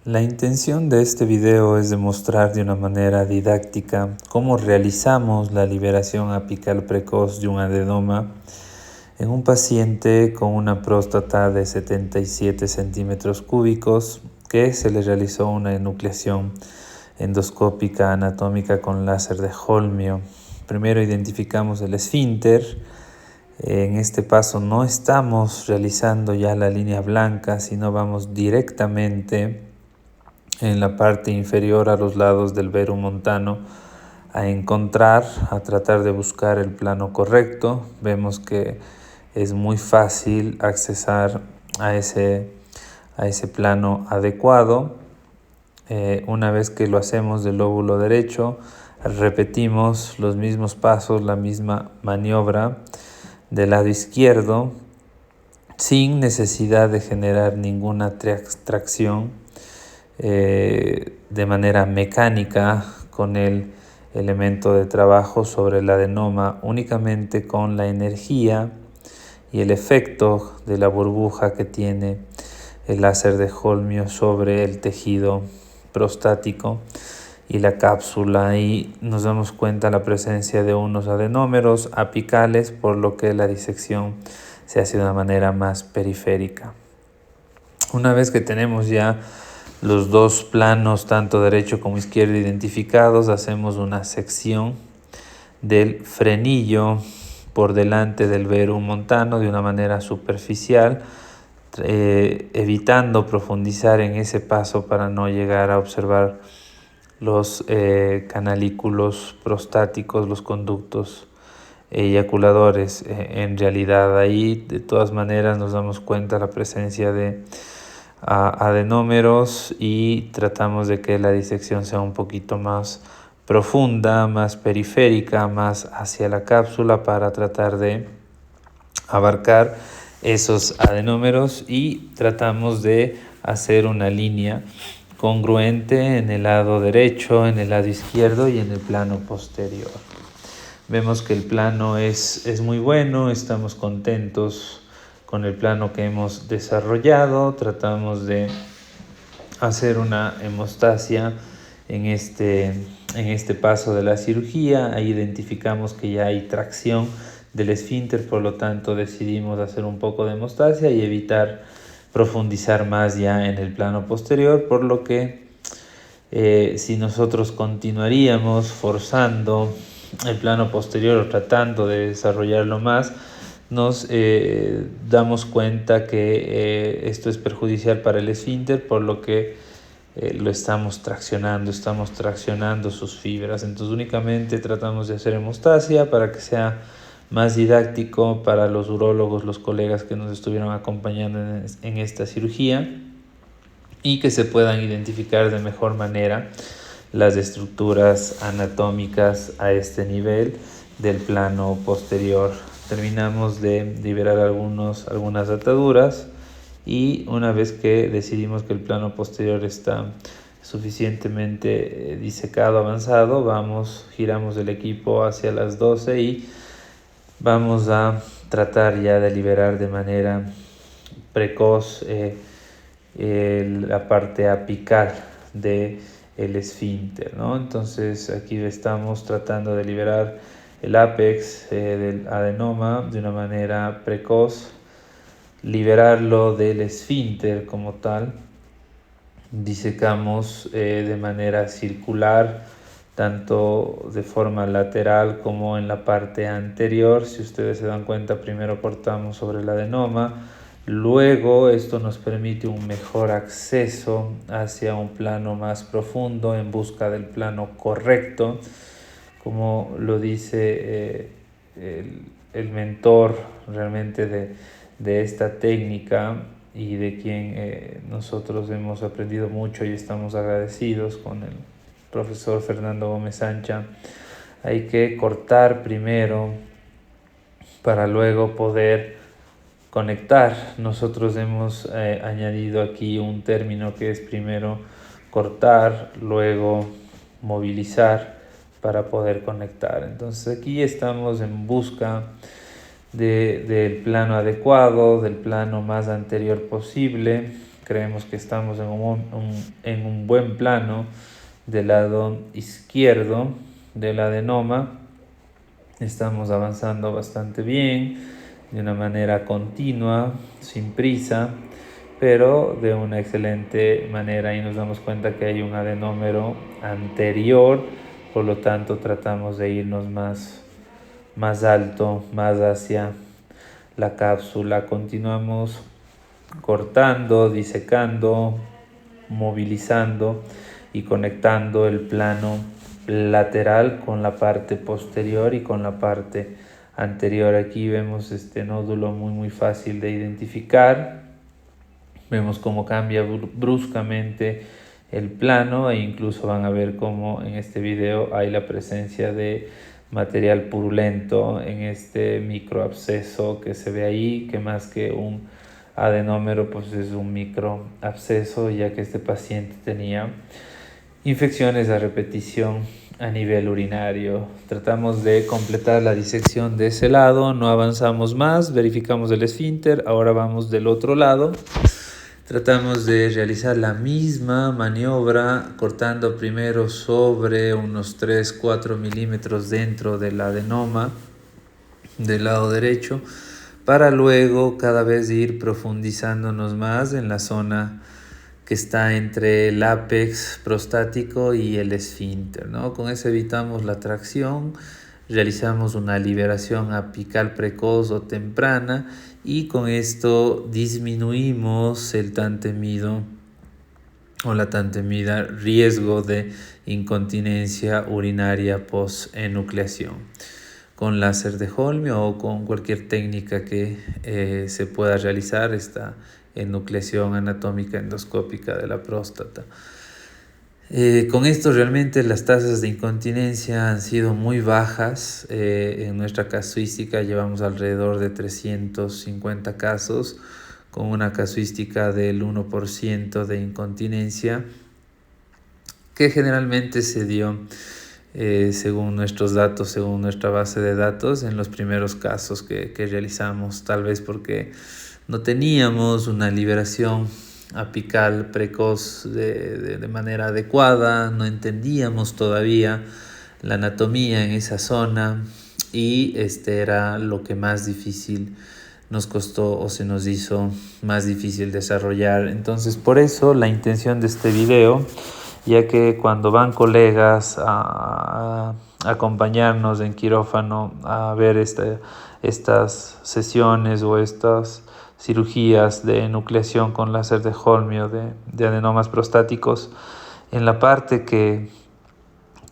La intención de este video es demostrar de una manera didáctica cómo realizamos la liberación apical precoz de un adenoma en un paciente con una próstata de 77 centímetros cúbicos que se le realizó una enucleación endoscópica anatómica con láser de Holmio. Primero identificamos el esfínter. En este paso no estamos realizando ya la línea blanca, sino vamos directamente en la parte inferior a los lados del verum montano a tratar de buscar el plano correcto. Vemos que es muy fácil accesar a ese plano adecuado. Una vez que lo hacemos del lóbulo derecho, repetimos los mismos pasos, la misma maniobra del lado izquierdo, sin necesidad de generar ninguna tracción de manera mecánica con el elemento de trabajo sobre el adenoma, únicamente con la energía y el efecto de la burbuja que tiene el láser de Holmio sobre el tejido prostático y la cápsula, y nos damos cuenta de la presencia de unos adenómeros apicales, por lo que la disección se hace de una manera más periférica. Una vez que tenemos ya los dos planos, tanto derecho como izquierdo, identificados, hacemos una sección del frenillo por delante del verum montano de una manera superficial, evitando profundizar en ese paso para no llegar a observar los canalículos prostáticos, los conductos eyaculadores. En realidad ahí de todas maneras nos damos cuenta de la presencia de adenómeros, y tratamos de que la disección sea un poquito más profunda, más periférica, más hacia la cápsula, para tratar de abarcar esos adenómeros, y tratamos de hacer una línea congruente en el lado derecho, en el lado izquierdo y en el plano posterior. Vemos que el plano es muy bueno, estamos contentos con el plano que hemos desarrollado. Tratamos de hacer una hemostasia en este paso de la cirugía. Ahí identificamos que ya hay tracción del esfínter, por lo tanto decidimos hacer un poco de hemostasia y evitar profundizar más ya en el plano posterior, por lo que si nosotros continuaríamos forzando el plano posterior o tratando de desarrollarlo más, nos damos cuenta que esto es perjudicial para el esfínter, por lo que lo estamos traccionando sus fibras. Entonces únicamente tratamos de hacer hemostasia para que sea más didáctico para los urólogos, los colegas que nos estuvieron acompañando en esta cirugía, y que se puedan identificar de mejor manera las estructuras anatómicas a este nivel del plano posterior. Terminamos de liberar algunas ataduras, y una vez que decidimos que el plano posterior está suficientemente disecado, avanzado, giramos el equipo hacia las 12 y vamos a tratar ya de liberar de manera precoz la parte apical del esfínter, ¿no? Entonces aquí estamos tratando de liberar el ápex del adenoma de una manera precoz, liberarlo del esfínter como tal. Disecamos de manera circular, tanto de forma lateral como en la parte anterior. Si ustedes se dan cuenta, primero cortamos sobre el adenoma, luego esto nos permite un mejor acceso hacia un plano más profundo en busca del plano correcto, como lo dice el mentor realmente de esta técnica, y de quien nosotros hemos aprendido mucho y estamos agradecidos con el profesor Fernando Gómez Sancha. Hay que cortar primero para luego poder conectar. Nosotros hemos añadido aquí un término que es primero cortar, luego movilizar para poder conectar. Entonces aquí estamos en busca del plano adecuado, del plano más anterior posible, creemos que estamos en un buen plano del lado izquierdo del adenoma. Estamos avanzando bastante bien, de una manera continua, sin prisa, pero de una excelente manera, y nos damos cuenta que hay un adenómero anterior, por lo tanto tratamos de irnos más alto, más hacia la cápsula. Continuamos cortando, disecando, movilizando y conectando el plano lateral con la parte posterior y con la parte anterior. Aquí vemos este nódulo muy fácil de identificar. Vemos cómo cambia bruscamente el plano, e incluso van a ver cómo en este video hay la presencia de material purulento en este microabsceso que se ve ahí, que más que un adenómero pues es un microabsceso, ya que este paciente tenía infecciones a repetición a nivel urinario. Tratamos de completar la disección de ese lado, no avanzamos más, verificamos el esfínter, ahora vamos del otro lado. Tratamos de realizar la misma maniobra, cortando primero sobre unos 3-4 milímetros dentro del adenoma del lado derecho, para luego cada vez ir profundizándonos más en la zona que está entre el ápex prostático y el esfínter, ¿no? Con eso evitamos la tracción, realizamos una liberación apical precoz o temprana, y con esto disminuimos el tan temido o la tan temida riesgo de incontinencia urinaria post-enucleación. Con láser de Holmio o con cualquier técnica que se pueda realizar esta enucleación anatómica endoscópica de la próstata. Con esto realmente las tasas de incontinencia han sido muy bajas. En nuestra casuística llevamos alrededor de 350 casos, con una casuística del 1% de incontinencia, que generalmente se dio según nuestros datos, según nuestra base de datos, en los primeros casos que realizamos, tal vez porque no teníamos una liberación apical precoz de manera adecuada, no entendíamos todavía la anatomía en esa zona, y este era lo que más difícil nos costó o se nos hizo más difícil desarrollar. Entonces, por eso la intención de este video, ya que cuando van colegas a acompañarnos en quirófano a ver estas sesiones o estas cirugías de enucleación con láser de Holmio de adenomas prostáticos, en la parte que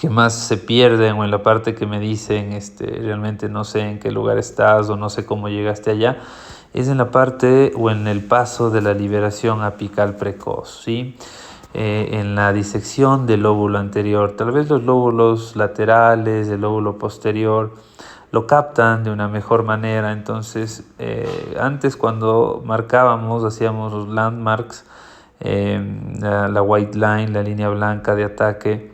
más se pierden, o en la parte que me dicen realmente no sé en qué lugar estás o no sé cómo llegaste allá, es en la parte o en el paso de la liberación apical precoz, ¿sí? En la disección del lóbulo anterior. Tal vez los lóbulos laterales, el lóbulo posterior, lo captan de una mejor manera. Entonces, antes cuando marcábamos, hacíamos los landmarks, la white line, la línea blanca de ataque,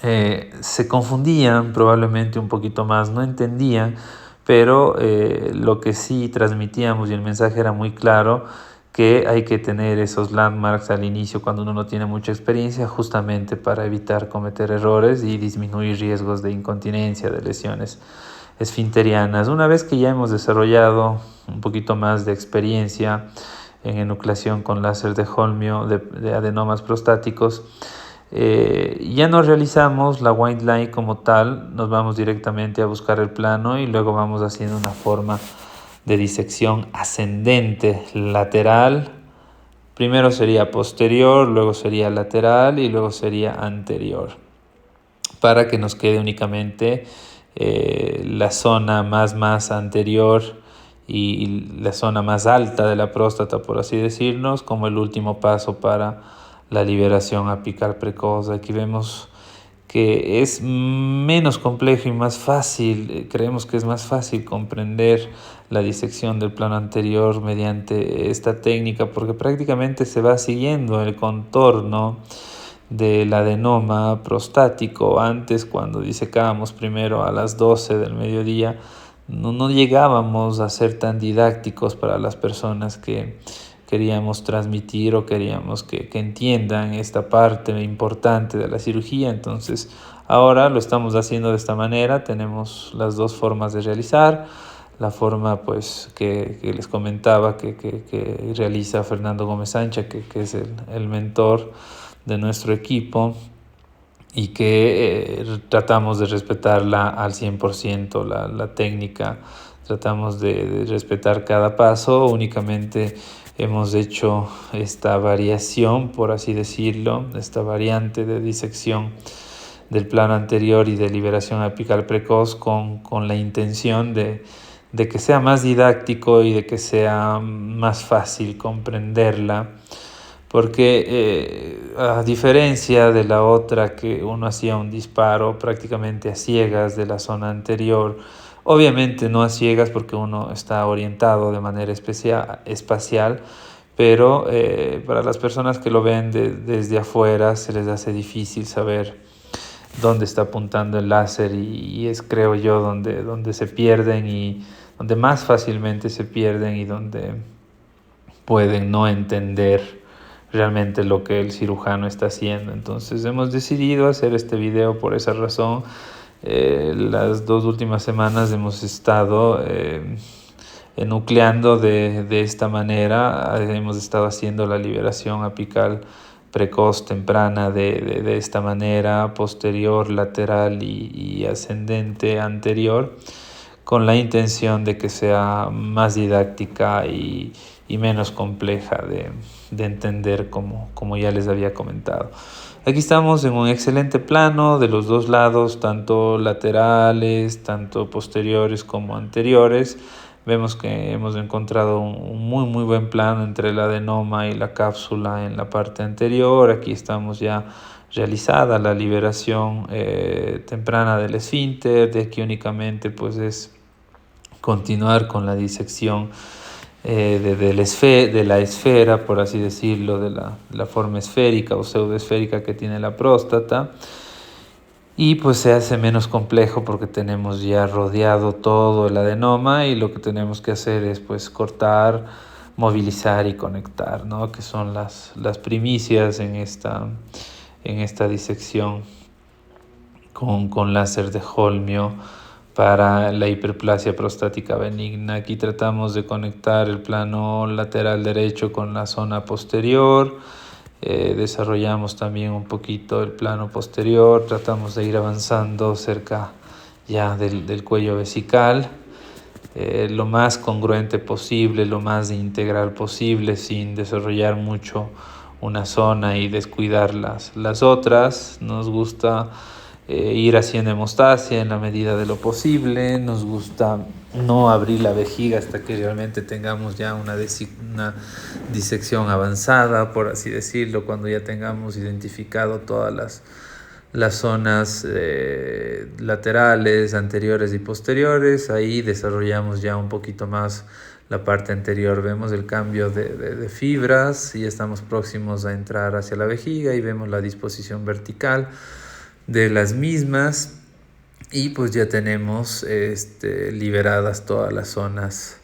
se confundían probablemente un poquito más, no entendían, pero lo que sí transmitíamos y el mensaje era muy claro, que hay que tener esos landmarks al inicio cuando uno no tiene mucha experiencia, justamente para evitar cometer errores y disminuir riesgos de incontinencia, de lesiones esfinterianas. Una vez que ya hemos desarrollado un poquito más de experiencia en enucleación con láser de Holmio de adenomas prostáticos, ya no realizamos la white line como tal, nos vamos directamente a buscar el plano y luego vamos haciendo una forma de disección ascendente, lateral. Primero sería posterior, luego sería lateral y luego sería anterior, para que nos quede únicamente la zona más anterior y la zona más alta de la próstata, por así decirnos, como el último paso para la liberación apical precoz. Aquí vemos que es menos complejo y más fácil, creemos que es más fácil comprender la disección del plano anterior mediante esta técnica, porque prácticamente se va siguiendo el contorno del adenoma prostático. Antes, cuando disecábamos primero a las 12 del mediodía, no llegábamos a ser tan didácticos para las personas que queríamos transmitir o queríamos que entiendan esta parte importante de la cirugía. Entonces ahora lo estamos haciendo de esta manera. Tenemos las dos formas de realizar. La forma pues que les comentaba que realiza Fernando Gómez Sancha, que es el mentor de nuestro equipo, y que tratamos de respetarla al 100%, la técnica. Tratamos de respetar cada paso. Únicamente hemos hecho esta variación, por así decirlo, esta variante de disección del plano anterior y de liberación apical precoz con la intención de que sea más didáctico y de que sea más fácil comprenderla, porque a diferencia de la otra, que uno hacía un disparo prácticamente a ciegas de la zona anterior, obviamente no a ciegas porque uno está orientado de manera espacial, pero para las personas que lo ven desde afuera se les hace difícil saber dónde está apuntando el láser, y es, creo yo, donde se pierden y donde más fácilmente se pierden y donde pueden no entender realmente lo que el cirujano está haciendo. Entonces hemos decidido hacer este video por esa razón. Las 2 últimas semanas hemos estado enucleando de esta manera. Hemos estado haciendo la liberación apical precoz temprana de esta manera, posterior, lateral y ascendente anterior, con la intención de que sea más didáctica y menos compleja de entender, como ya les había comentado. Aquí estamos en un excelente plano de los dos lados, tanto laterales, tanto posteriores como anteriores. Vemos que hemos encontrado un muy buen plano entre el adenoma y la cápsula en la parte anterior. Aquí estamos ya realizada la liberación temprana del esfínter. De aquí únicamente pues es continuar con la disección de la esfera, por así decirlo, de la forma esférica o pseudoesférica que tiene la próstata. Y pues se hace menos complejo porque tenemos ya rodeado todo el adenoma, y lo que tenemos que hacer es pues cortar, movilizar y conectar, ¿no? Que son las primicias en esta disección con láser de holmio para la hiperplasia prostática benigna. Aquí tratamos de conectar el plano lateral derecho con la zona posterior. Desarrollamos también un poquito el plano posterior. Tratamos de ir avanzando cerca ya del cuello vesical, lo más congruente posible, lo más integral posible, sin desarrollar mucho una zona y descuidar las otras. Nos gusta ir haciendo hemostasia en la medida de lo posible. Nos gusta no abrir la vejiga hasta que realmente tengamos ya una disección avanzada, por así decirlo, cuando ya tengamos identificado todas las zonas laterales, anteriores y posteriores. Ahí desarrollamos ya un poquito más la parte anterior. Vemos el cambio de fibras y estamos próximos a entrar hacia la vejiga, y vemos la disposición vertical de las mismas, y pues ya tenemos liberadas todas las zonas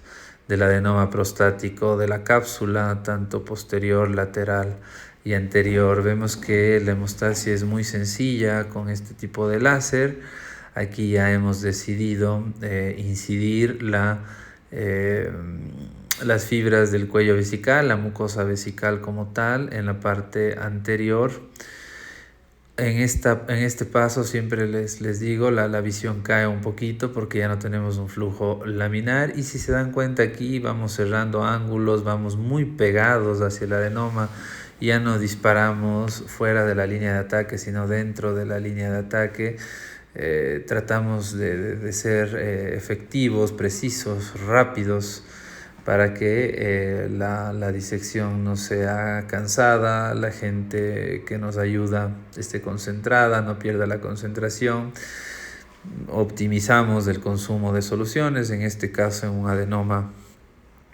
del adenoma prostático de la cápsula, tanto posterior, lateral y anterior. Vemos que la hemostasia es muy sencilla con este tipo de láser. Aquí ya hemos decidido incidir las fibras del cuello vesical, la mucosa vesical como tal, en la parte anterior. En este paso siempre les digo, la visión cae un poquito porque ya no tenemos un flujo laminar, y si se dan cuenta aquí vamos cerrando ángulos, vamos muy pegados hacia el adenoma. Ya no disparamos fuera de la línea de ataque, sino dentro de la línea de ataque. Tratamos de ser efectivos, precisos, rápidos, para que la disección no sea cansada, la gente que nos ayuda esté concentrada, no pierda la concentración. Optimizamos el consumo de soluciones, en este caso en un adenoma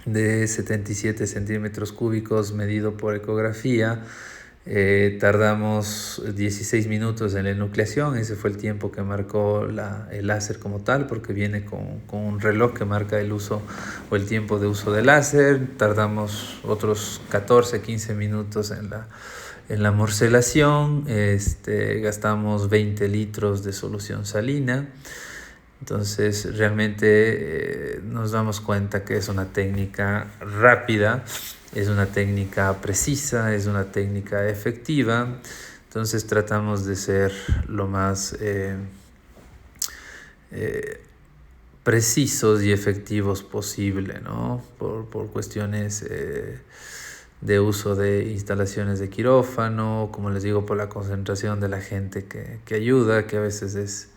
de 77 centímetros cúbicos medido por ecografía. Tardamos 16 minutos en la enucleación, ese fue el tiempo que marcó el láser como tal, porque viene con un reloj que marca el uso o el tiempo de uso del láser. Tardamos otros 14, 15 minutos en la morcelación, gastamos 20 litros de solución salina. Entonces realmente nos damos cuenta que es una técnica rápida, es una técnica precisa, es una técnica efectiva. Entonces tratamos de ser lo más precisos y efectivos posible, ¿no? Por cuestiones de uso de instalaciones de quirófano, como les digo, por la concentración de la gente que ayuda, que a veces es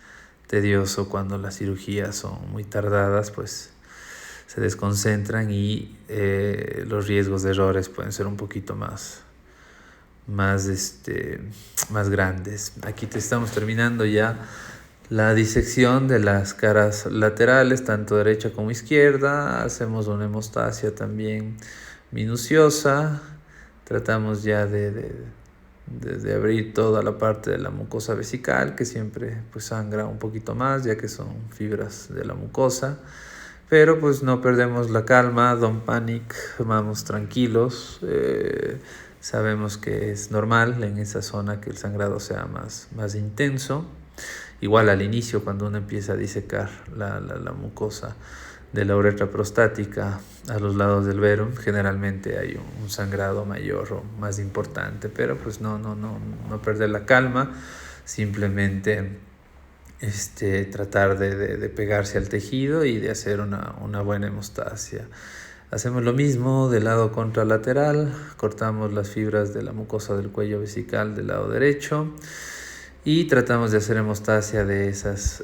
tedioso cuando las cirugías son muy tardadas, pues se desconcentran y los riesgos de errores pueden ser un poquito más grandes. Aquí te estamos terminando ya la disección de las caras laterales, tanto derecha como izquierda. Hacemos una hemostasia también minuciosa. Tratamos ya de abrir toda la parte de la mucosa vesical, que siempre pues sangra un poquito más, ya que son fibras de la mucosa. Pero pues no perdemos la calma, don't panic, vamos tranquilos. Sabemos que es normal en esa zona que el sangrado sea más intenso. Igual al inicio, cuando uno empieza a disecar la mucosa de la uretra prostática a los lados del verum, generalmente hay un sangrado mayor o más importante, pero pues no perder la calma, simplemente tratar de pegarse al tejido y de hacer una buena hemostasia. Hacemos lo mismo del lado contralateral, cortamos las fibras de la mucosa del cuello vesical del lado derecho y tratamos de hacer hemostasia de esas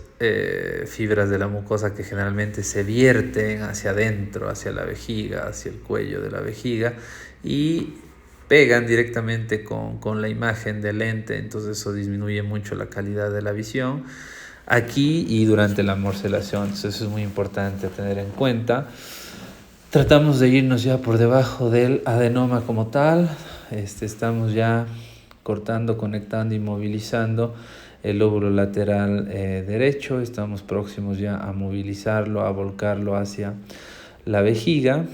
fibras de la mucosa que generalmente se vierten hacia adentro, hacia la vejiga, hacia el cuello de la vejiga y pegan directamente con la imagen del lente, entonces eso disminuye mucho la calidad de la visión aquí y durante la morcelación. Entonces eso es muy importante tener en cuenta. Tratamos de irnos ya por debajo del adenoma como tal. Estamos ya cortando, conectando y movilizando el lóbulo lateral derecho. Estamos próximos ya a movilizarlo, a volcarlo hacia la vejiga.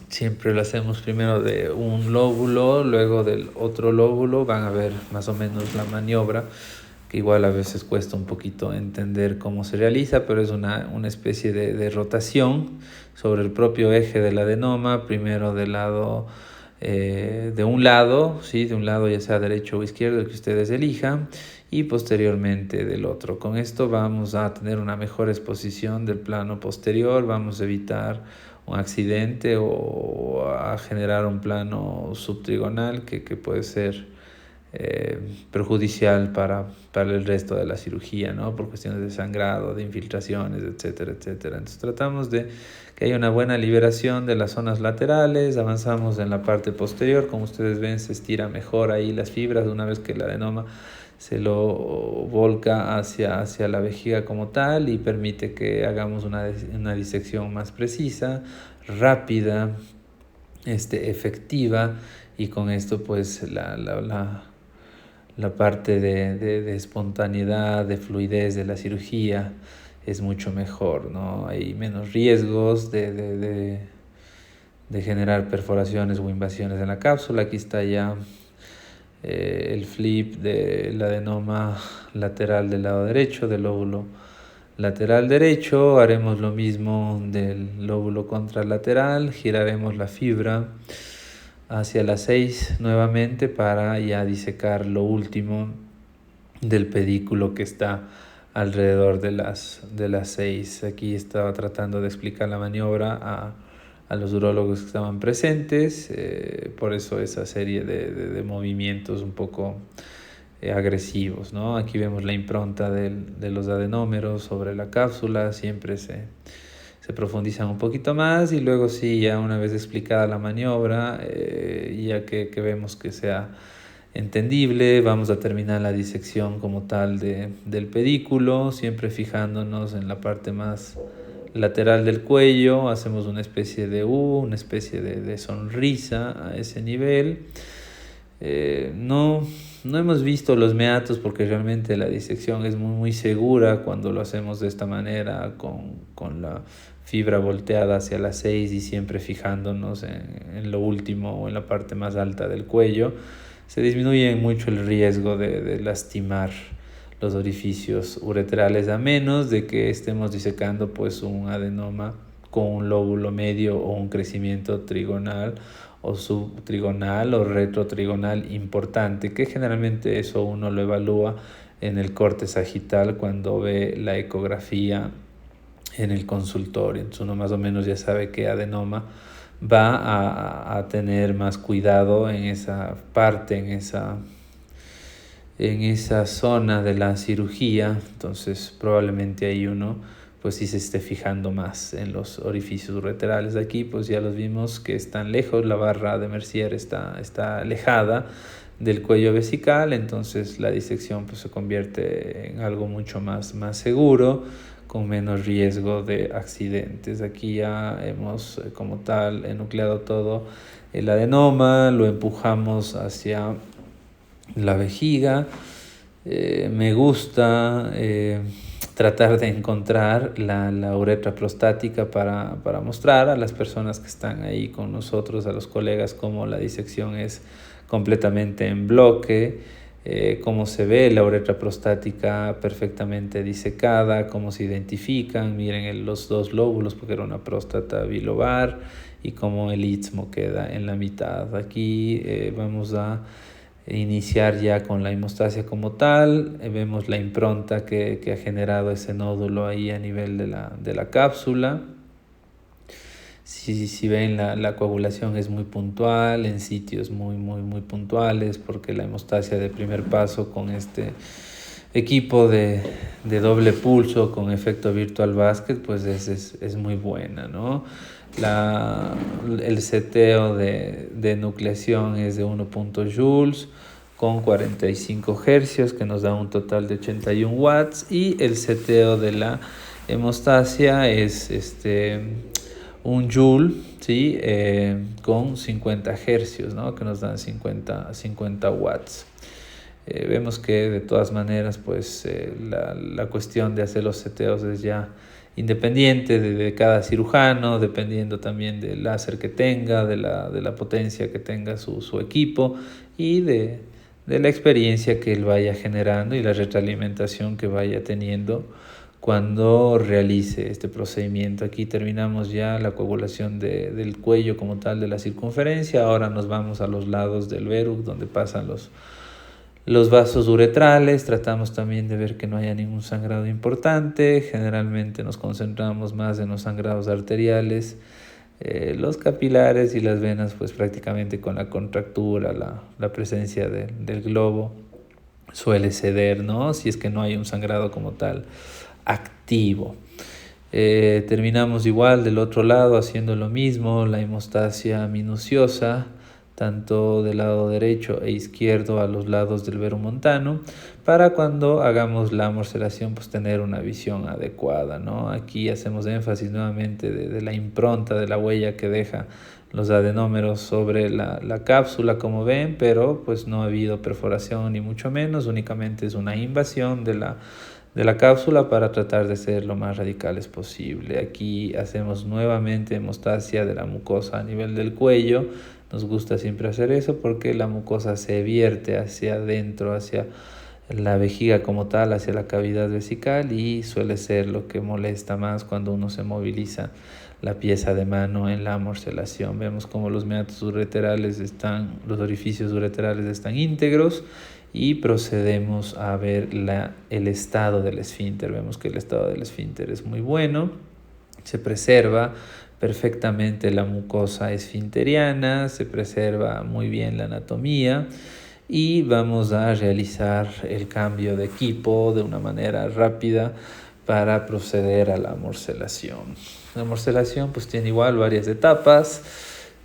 Siempre lo hacemos primero de un lóbulo, luego del otro lóbulo. Van a ver más o menos la maniobra, que igual a veces cuesta un poquito entender cómo se realiza, pero es una especie de rotación sobre el propio eje del adenoma, primero del lado de un lado, ¿sí? De un lado ya sea derecho o izquierdo, el que ustedes elijan, y posteriormente del otro. Con esto vamos a tener una mejor exposición del plano posterior, vamos a evitar un accidente o a generar un plano subtrigonal que puede ser perjudicial para el resto de la cirugía, ¿no? Por cuestiones de sangrado, de infiltraciones, etcétera, etcétera. Entonces tratamos de que haya una buena liberación de las zonas laterales, avanzamos en la parte posterior, como ustedes ven se estira mejor ahí las fibras una vez que el adenoma se lo volca hacia la vejiga como tal y permite que hagamos una disección más precisa, rápida, efectiva, y con esto pues la parte de espontaneidad, de fluidez de la cirugía es mucho mejor, ¿no? Hay menos riesgos de generar perforaciones o invasiones en la cápsula. Aquí está ya el flip del adenoma lateral del lado derecho, del lóbulo lateral derecho. Haremos lo mismo del lóbulo contralateral, giraremos la fibra hacia las 6 nuevamente para ya disecar lo último del pedículo que está alrededor de las 6. Aquí estaba tratando de explicar la maniobra a los urólogos que estaban presentes, por eso esa serie de movimientos un poco agresivos, ¿no? Aquí vemos la impronta de los adenómeros sobre la cápsula, siempre se profundizan un poquito más y luego sí, ya una vez explicada la maniobra, ya que vemos que sea entendible, vamos a terminar la disección como tal del pedículo, siempre fijándonos en la parte más lateral del cuello. Hacemos una especie de U, una especie de sonrisa a ese nivel. No hemos visto los meatos porque realmente la disección es muy segura cuando lo hacemos de esta manera, con la fibra volteada hacia las 6 y siempre fijándonos en lo último o en la parte más alta del cuello. Se disminuye mucho el riesgo de lastimar los orificios uretrales, a menos de que estemos disecando pues un adenoma con un lóbulo medio o un crecimiento trigonal o subtrigonal o retrotrigonal importante, que generalmente eso uno lo evalúa en el corte sagital cuando ve la ecografía en el consultorio. Entonces uno más o menos ya sabe qué adenoma va a tener más cuidado en esa parte, en esa zona de la cirugía. Entonces probablemente ahí uno pues sí se esté fijando más en los orificios ureterales. Aquí pues ya los vimos que están lejos, la barra de Mercier está alejada del cuello vesical, entonces la disección pues se convierte en algo mucho más seguro, con menos riesgo de accidentes. Aquí ya hemos como tal enucleado todo el adenoma, lo empujamos hacia la vejiga. Me gusta tratar de encontrar la uretra prostática para mostrar a las personas que están ahí con nosotros, a los colegas, cómo la disección es completamente en bloque, cómo se ve la uretra prostática perfectamente disecada, cómo se identifican. Miren los dos lóbulos, porque era una próstata bilobar, y cómo el istmo queda en la mitad. Aquí vamos a iniciar ya con la hemostasia como tal. Vemos la impronta que ha generado ese nódulo ahí a nivel de la cápsula. Si ven, la coagulación es muy puntual, en sitios muy puntuales, porque la hemostasia de primer paso con este equipo de doble pulso con efecto virtual basket pues es muy buena, ¿no? El seteo de nucleación es de 1 joules con 45 hercios, que nos da un total de 81 watts, y el seteo de la hemostasia es 1 joule, ¿sí? Con 50 hercios, ¿no? Que nos dan 50 watts. Vemos que de todas maneras pues la cuestión de hacer los seteos es ya independiente de cada cirujano, dependiendo también del láser que tenga, de la potencia que tenga su equipo, y de la experiencia que él vaya generando y la retroalimentación que vaya teniendo cuando realice este procedimiento. Aquí terminamos ya la coagulación del cuello como tal, de la circunferencia. Ahora nos vamos a los lados del verux, donde pasan los vasos uretrales. Tratamos también de ver que no haya ningún sangrado importante. Generalmente nos concentramos más en los sangrados arteriales. Los capilares y las venas pues prácticamente con la contractura, la presencia del globo suele ceder, ¿no? Si es que no hay un sangrado como tal activo. Terminamos igual del otro lado haciendo lo mismo, la hemostasia minuciosa, tanto del lado derecho e izquierdo a los lados del verumontano, para cuando hagamos la morcelación pues tener una visión adecuada, ¿no? Aquí hacemos énfasis nuevamente de la impronta, de la huella que deja los adenómeros sobre la cápsula, como ven, pero pues no ha habido perforación ni mucho menos, únicamente es una invasión de la cápsula para tratar de ser lo más radicales posible. Aquí hacemos nuevamente hemostasia de la mucosa a nivel del cuello. Nos gusta siempre hacer eso porque la mucosa se vierte hacia adentro, hacia la vejiga como tal, hacia la cavidad vesical, y suele ser lo que molesta más cuando uno se moviliza la pieza de mano en la morcelación. Vemos como los meatos ureterales los orificios ureterales están íntegros, y procedemos a ver el estado del esfínter. Vemos que el estado del esfínter es muy bueno, se preserva perfectamente la mucosa esfinteriana, se preserva muy bien la anatomía, y vamos a realizar el cambio de equipo de una manera rápida para proceder a la morcelación. La morcelación pues tiene igual varias etapas.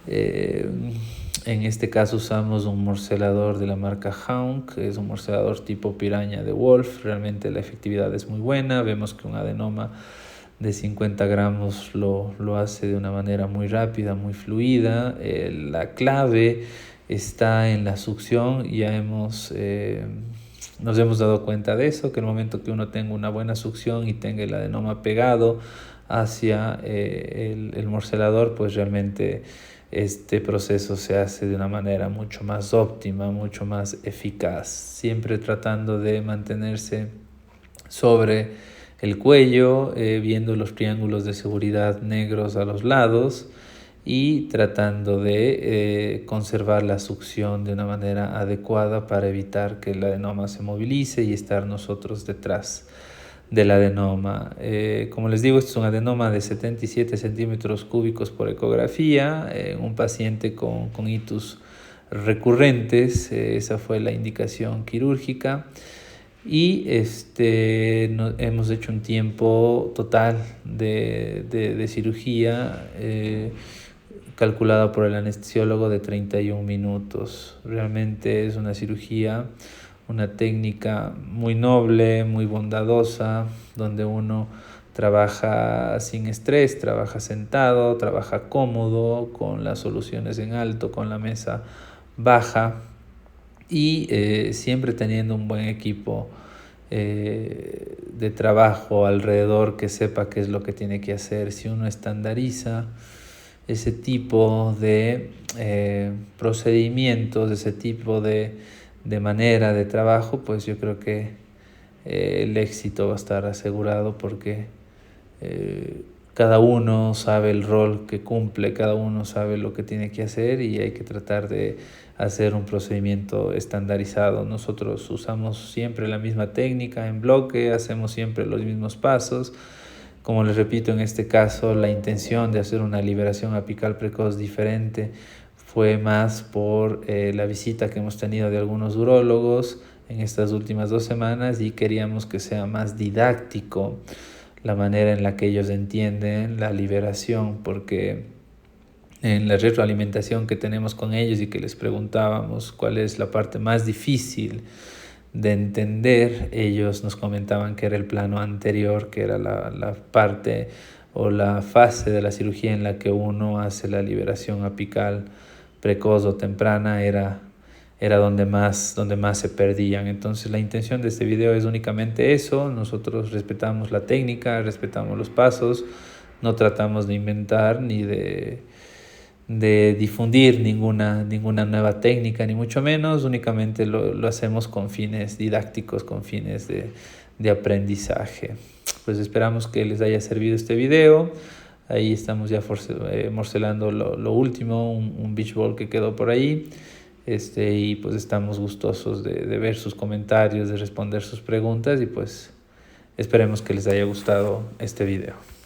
En este caso usamos un morcelador de la marca Haunk, que es un morcelador tipo piraña de Wolf. Realmente la efectividad es muy buena. Vemos que un adenoma de 50 gramos lo hace de una manera muy rápida, muy fluida. La clave está en la succión. Ya nos hemos dado cuenta de eso, que el momento que uno tenga una buena succión y tenga el adenoma pegado hacia el morcelador, pues realmente este proceso se hace de una manera mucho más óptima, mucho más eficaz, siempre tratando de mantenerse sobre el cuello, viendo los triángulos de seguridad negros a los lados y tratando de conservar la succión de una manera adecuada para evitar que el adenoma se movilice y estar nosotros detrás del adenoma. Como les digo, este es un adenoma de 77 centímetros cúbicos por ecografía, un paciente con itus recurrentes. Esa fue la indicación quirúrgica. Y hemos hecho un tiempo total de cirugía calculado por el anestesiólogo de 31 minutos. Realmente es una cirugía, una técnica muy noble, muy bondadosa, donde uno trabaja sin estrés, trabaja sentado, trabaja cómodo, con las soluciones en alto, con la mesa baja y siempre teniendo un buen equipo de trabajo alrededor que sepa qué es lo que tiene que hacer. Si uno estandariza ese tipo de procedimientos, ese tipo de manera de trabajo, pues yo creo que el éxito va a estar asegurado, porque cada uno sabe el rol que cumple, cada uno sabe lo que tiene que hacer y hay que tratar de hacer un procedimiento estandarizado. Nosotros usamos siempre la misma técnica en bloque, hacemos siempre los mismos pasos. Como les repito, en este caso la intención de hacer una liberación apical precoz diferente fue más por la visita que hemos tenido de algunos urólogos en estas últimas 2 semanas y queríamos que sea más didáctico la manera en la que ellos entienden la liberación, porque en la retroalimentación que tenemos con ellos y que les preguntábamos cuál es la parte más difícil de entender, ellos nos comentaban que era el plano anterior, que era la parte o la fase de la cirugía en la que uno hace la liberación apical precoz o temprana, era donde más se perdían. Entonces la intención de este video es únicamente eso. Nosotros respetamos la técnica, respetamos los pasos, no tratamos de inventar ni de difundir ninguna nueva técnica, ni mucho menos. Únicamente lo hacemos con fines didácticos, con fines de aprendizaje. Pues esperamos que les haya servido este video. Ahí estamos ya morcelando lo último, un beach ball que quedó por ahí. Y pues estamos gustosos de ver sus comentarios, de responder sus preguntas, y pues esperemos que les haya gustado este video.